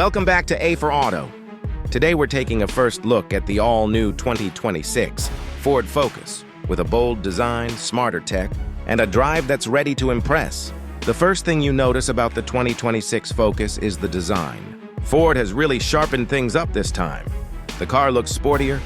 Welcome back to A for Auto. Today we're taking a first look at the all-new 2026 Ford Focus with a bold design, smarter tech, and a drive that's ready to impress. The first thing you notice about the 2026 Focus is the design. Ford has really sharpened things up this time. The car looks sportier,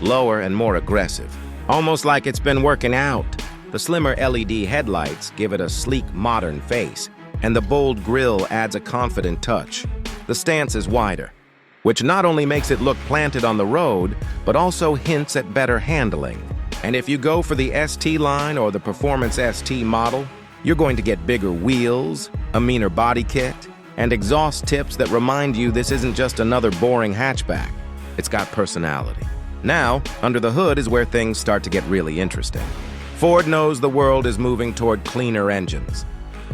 lower, and more aggressive, almost like it's been working out. The slimmer LED headlights give it a sleek, modern face, and the bold grille adds a confident touch. The stance is wider, which not only makes it look planted on the road, but also hints at better handling. And if you go for the ST line or the Performance ST model, you're going to get bigger wheels, a meaner body kit, and exhaust tips that remind you this isn't just another boring hatchback. It's got personality. Now, under the hood is where things start to get really interesting. Ford knows the world is moving toward cleaner engines.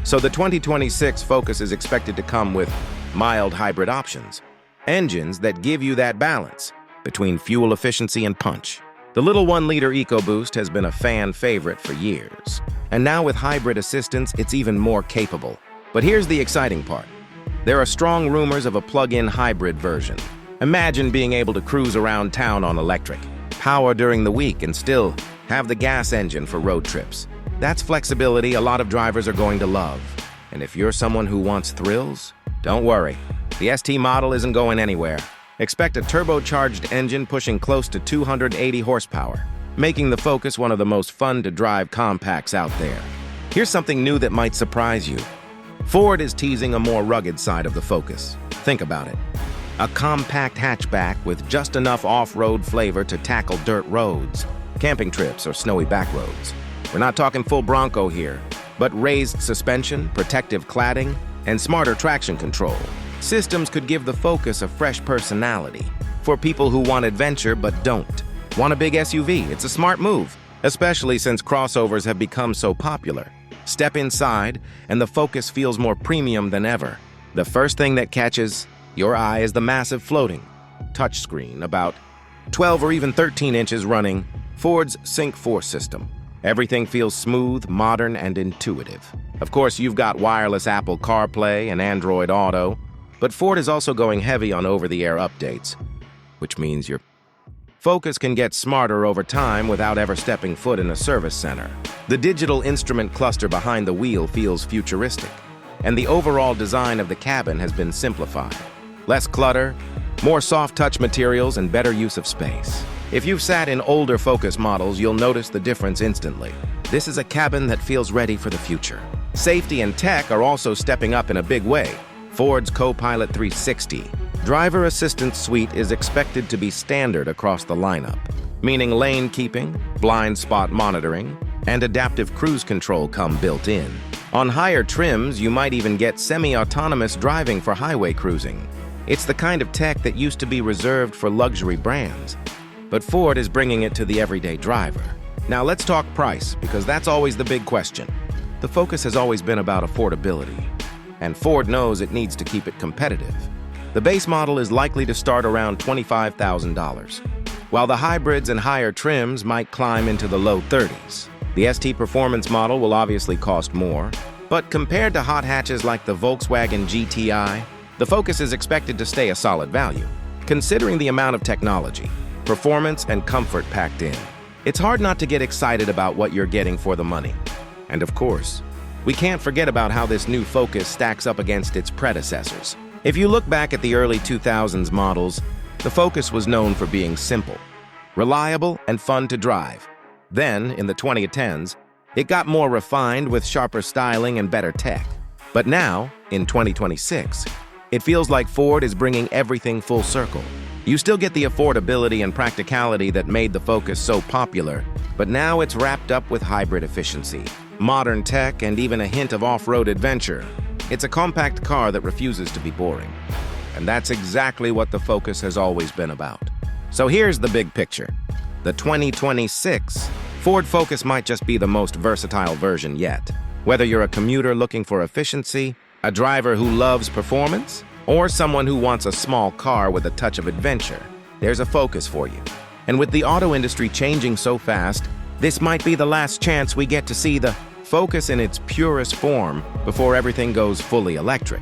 So the 2026 Focus is expected to come with mild hybrid options, engines that give you that balance between fuel efficiency and punch. The little 1-liter EcoBoost has been a fan favorite for years, and now with hybrid assistance, it's even more capable. But here's the exciting part. There are strong rumors of a plug-in hybrid version. Imagine being able to cruise around town on electric, power during the week, and still have the gas engine for road trips. That's flexibility a lot of drivers are going to love. And if you're someone who wants thrills, don't worry. The ST model isn't going anywhere. Expect a turbocharged engine pushing close to 280 horsepower, making the Focus one of the most fun-to-drive compacts out there. Here's something new that might surprise you. Ford is teasing a more rugged side of the Focus. Think about it. A compact hatchback with just enough off-road flavor to tackle dirt roads, camping trips, or snowy back roads. We're not talking full Bronco here, but raised suspension, protective cladding, and smarter traction control. Systems could give the Focus a fresh personality for people who want adventure but don't want a big SUV. It's a smart move, especially since crossovers have become so popular. Step inside, and the Focus feels more premium than ever. The first thing that catches your eye is the massive floating touchscreen, about 12 or even 13 inches, running Ford's Sync 4 system. Everything feels smooth, modern, and intuitive. Of course, you've got wireless Apple CarPlay and Android Auto, but Ford is also going heavy on over-the-air updates, which means your Focus can get smarter over time without ever stepping foot in a service center. The digital instrument cluster behind the wheel feels futuristic, and the overall design of the cabin has been simplified. Less clutter, more soft-touch materials, and better use of space. If you've sat in older Focus models, you'll notice the difference instantly. This is a cabin that feels ready for the future. Safety and tech are also stepping up in a big way. Ford's Co-Pilot 360 Driver Assistance Suite is expected to be standard across the lineup, meaning lane keeping, blind spot monitoring, and adaptive cruise control come built in. On higher trims, you might even get semi-autonomous driving for highway cruising. It's the kind of tech that used to be reserved for luxury brands, but Ford is bringing it to the everyday driver. Now let's talk price, because that's always the big question. The Focus has always been about affordability, and Ford knows it needs to keep it competitive. The base model is likely to start around $25,000, while the hybrids and higher trims might climb into the low 30s. The ST Performance model will obviously cost more, but compared to hot hatches like the Volkswagen GTI, the Focus is expected to stay a solid value, considering the amount of technology, performance, and comfort packed in. It's hard not to get excited about what you're getting for the money. And of course, we can't forget about how this new Focus stacks up against its predecessors. If you look back at the early 2000s models, the Focus was known for being simple, reliable, and fun to drive. Then, in the 2010s, it got more refined with sharper styling and better tech. But now, in 2026, it feels like Ford is bringing everything full circle. You still get the affordability and practicality that made the Focus so popular, but now it's wrapped up with hybrid efficiency, modern tech, and even a hint of off-road adventure. It's a compact car that refuses to be boring. And that's exactly what the Focus has always been about. So here's the big picture. The 2026 Ford Focus might just be the most versatile version yet. Whether you're a commuter looking for efficiency, a driver who loves performance, or someone who wants a small car with a touch of adventure, there's a Focus for you. And with the auto industry changing so fast, this might be the last chance we get to see the Focus in its purest form before everything goes fully electric.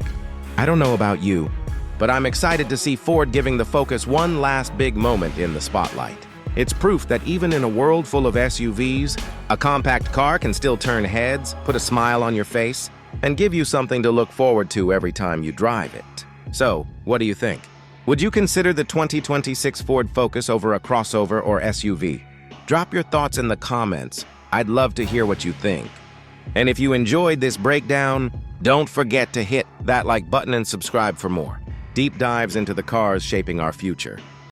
I don't know about you, but I'm excited to see Ford giving the Focus one last big moment in the spotlight. It's proof that even in a world full of SUVs, a compact car can still turn heads, put a smile on your face, and give you something to look forward to every time you drive it. So, what do you think? Would you consider the 2026 Ford Focus over a crossover or SUV? Drop your thoughts in the comments. I'd love to hear what you think. And if you enjoyed this breakdown, don't forget to hit that like button and subscribe for more deep dives into the cars shaping our future.